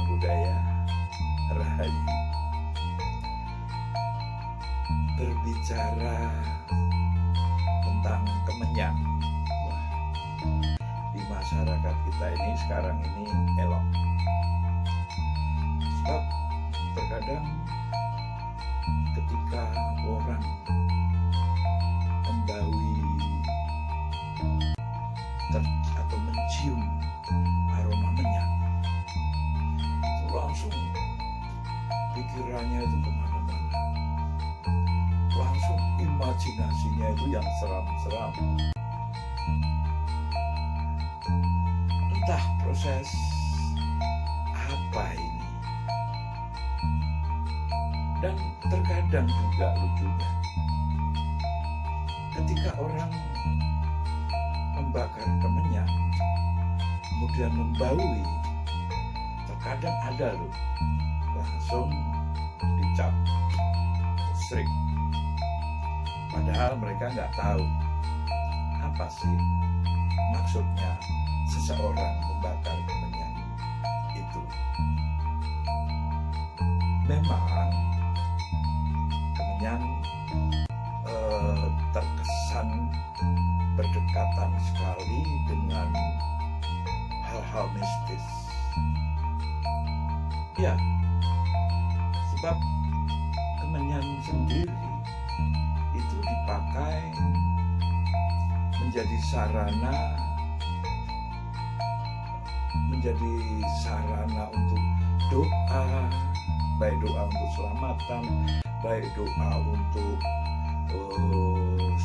budaya Rahayu. Berbicara tentang kemenyan, wah, di masyarakat kita ini sekarang ini elok. Sebab terkadang ketika orang membaui atau mencium aroma menyan, itu langsung pikirannya itu kemana-mana, langsung imajinasinya itu yang seram-seram. Entah proses apa ini. Dan terkadang juga lucunya, ketika orang membakar kemenyan, kemudian membaui, terkadang ada loh langsung dicap musyrik. Padahal mereka nggak tahu apa sih maksudnya seseorang membakar kemenyan itu. Memang kemenyan terkesan berdekatan sekali dengan hal-hal mistis. Ya, sebab kemenyan sendiri itu dipakai menjadi sarana untuk doa, baik doa untuk selamatan, baik doa untuk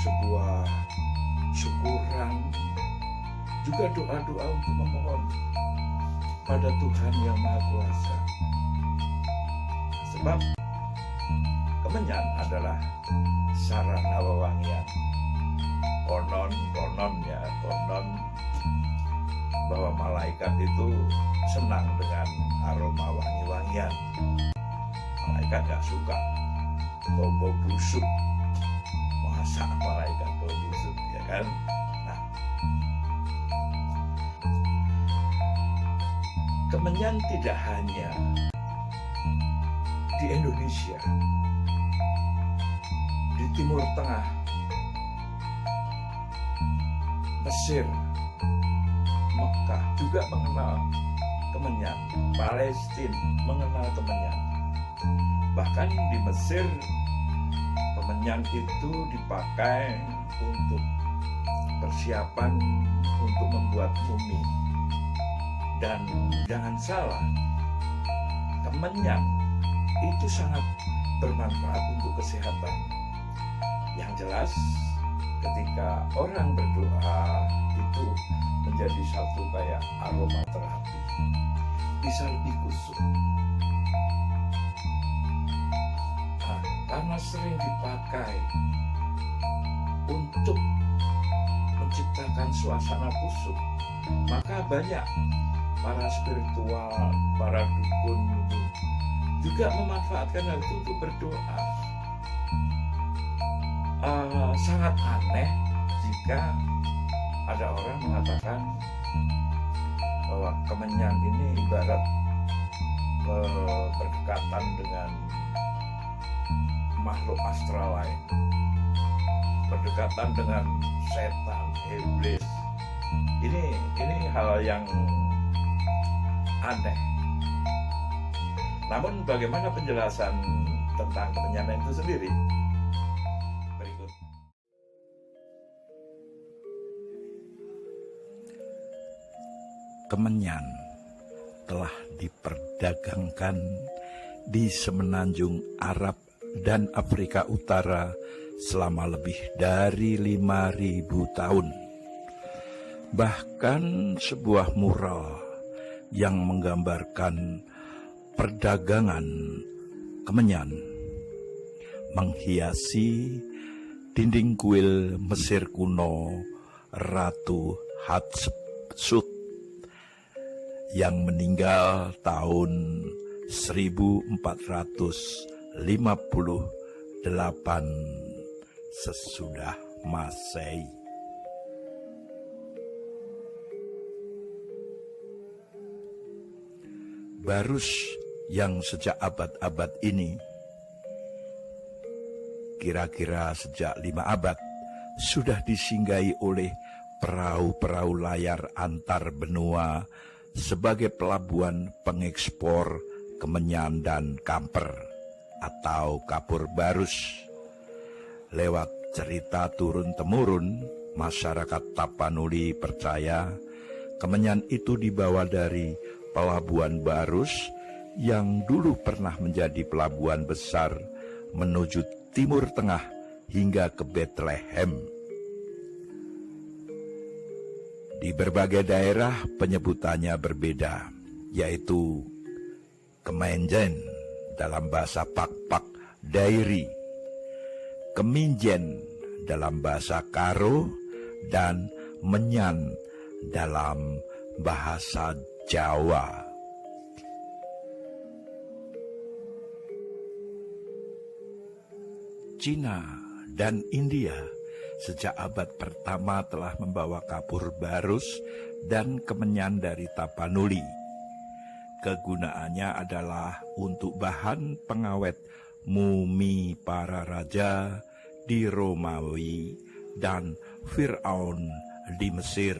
sebuah syukuran, juga doa-doa untuk memohon pada Tuhan yang Maha Kuasa. Sebab kemenyan adalah sarana wewangian. Konon bahwa malaikat itu senang dengan aroma wangi-wangian. Malaikat gak suka bau-bau busuk. Masa malaikat bau busuk, ya kan? Nah, kemenyan tidak hanya di Indonesia, di Timur Tengah, Mesir, Mekah juga mengenal kemenyan, Palestina mengenal kemenyan. Bahkan di Mesir, kemenyan itu dipakai untuk persiapan untuk membuat mumi. Dan jangan salah, kemenyan itu sangat bermanfaat untuk kesehatan. Yang jelas, ketika orang berdoa itu menjadi satu kayak aromaterapi, bisa lebih kusuk. Nah, karena sering dipakai untuk menciptakan suasana kusuk, maka banyak para spiritual, para dukun juga memanfaatkan hal itu untuk berdoa. Sangat aneh jika ada orang mengatakan bahwa kemenyan ini ibarat berdekatan dengan makhluk astral lain, berdekatan dengan setan, iblis. Ini hal yang aneh. Namun bagaimana penjelasan tentang kemenyan itu sendiri? Berikut. Kemenyan telah diperdagangkan di semenanjung Arab dan Afrika Utara selama lebih dari 5.000 tahun. Bahkan sebuah mural yang menggambarkan perdagangan kemenyan menghiasi dinding kuil Mesir kuno Ratu Hatshepsut yang meninggal tahun 1458 sesudah Masehi. Barus yang sejak abad-abad ini, kira-kira sejak 5 abad, sudah disinggahi oleh perahu-perahu layar antar benua sebagai pelabuhan pengekspor kemenyan dan kamper atau kapur barus. Lewat cerita turun-temurun, masyarakat Tapanuli percaya kemenyan itu dibawa dari Pelabuhan Barus yang dulu pernah menjadi pelabuhan besar menuju Timur Tengah hingga ke Bethlehem. Di berbagai daerah penyebutannya berbeda, yaitu Kemenjen dalam bahasa Pakpak Dairi, Keminjen dalam bahasa Karo, dan Menyan dalam bahasa Jawa. Cina dan India sejak abad pertama telah membawa kapur barus dan kemenyan dari Tapanuli. Kegunaannya adalah untuk bahan pengawet mumi para raja di Romawi dan Fir'aun di Mesir.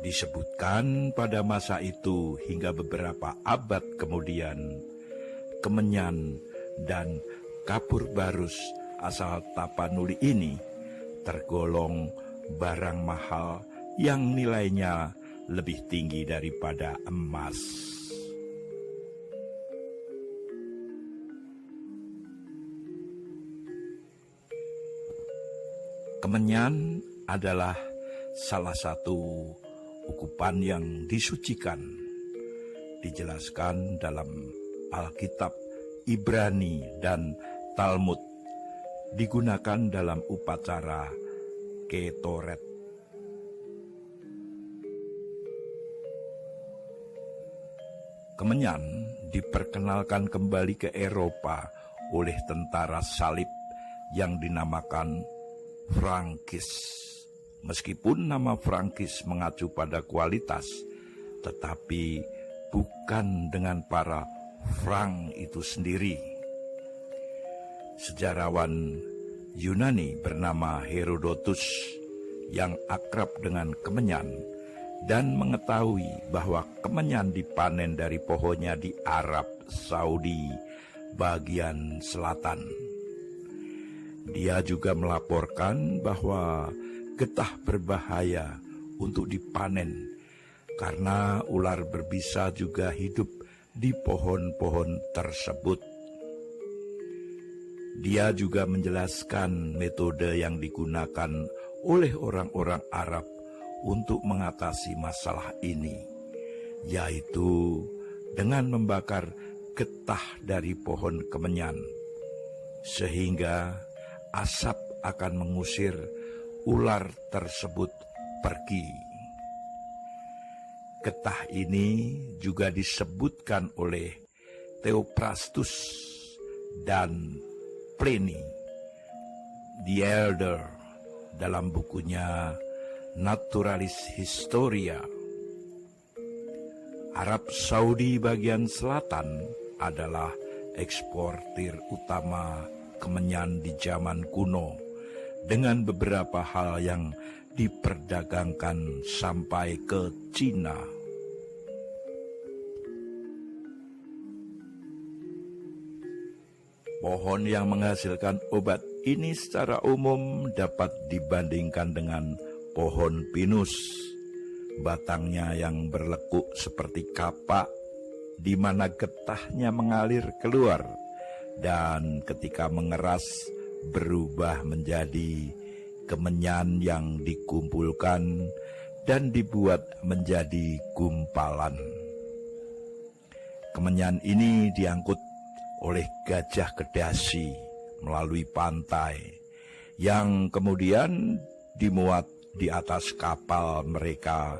Disebutkan pada masa itu hingga beberapa abad kemudian, kemenyan dan kapur barus asal Tapanuli ini tergolong barang mahal yang nilainya lebih tinggi daripada emas. Kemenyan adalah salah satu ukupan yang disucikan, dijelaskan dalam Alkitab Ibrani dan Talmud, digunakan dalam upacara Ketoret. Kemenyan diperkenalkan kembali ke Eropa oleh tentara salib yang dinamakan Frankis. Meskipun nama Frankis mengacu pada kualitas, tetapi bukan dengan para Frank itu sendiri. Sejarawan Yunani bernama Herodotus yang akrab dengan kemenyan dan mengetahui bahwa kemenyan dipanen dari pohonnya di Arab Saudi bagian selatan. Dia juga melaporkan bahwa getah berbahaya untuk dipanen karena ular berbisa juga hidup di pohon-pohon tersebut. Dia juga menjelaskan metode yang digunakan oleh orang-orang Arab untuk mengatasi masalah ini, yaitu dengan membakar getah dari pohon kemenyan, sehingga asap akan mengusir ular tersebut pergi. Getah ini juga disebutkan oleh Theophrastus dan Pliny the Elder dalam bukunya Naturalis Historia. Arab Saudi bagian selatan adalah eksportir utama kemenyan di zaman kuno, dengan beberapa hal yang diperdagangkan sampai ke Cina. Pohon yang menghasilkan obat ini secara umum dapat dibandingkan dengan pohon pinus. Batangnya yang berlekuk seperti kapak, di mana getahnya mengalir keluar, dan ketika mengeras berubah menjadi kemenyan yang dikumpulkan dan dibuat menjadi gumpalan. Kemenyan ini diangkut oleh Gajah Kedasi melalui pantai, yang kemudian dimuat di atas kapal mereka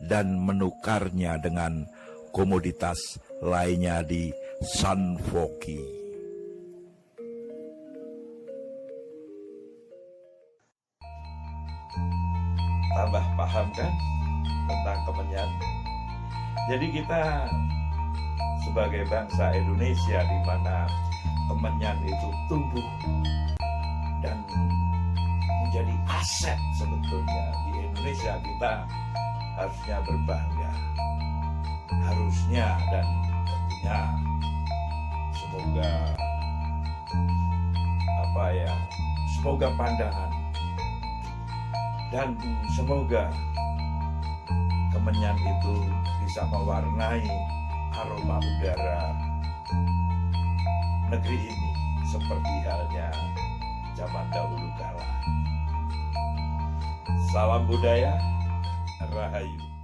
dan menukarnya dengan komoditas lainnya di Sanfoki. Tambah paham kan tentang kemenyan? Jadi kita sebagai bangsa Indonesia di mana kemenyan itu tumbuh dan menjadi aset sebetulnya di Indonesia, kita harusnya berbangga, harusnya, dan tentunya semoga pandangan dan semoga kemenyan itu bisa mewarnai aroma udara negeri ini seperti halnya zaman dahulu kala. Salam budaya, Rahayu.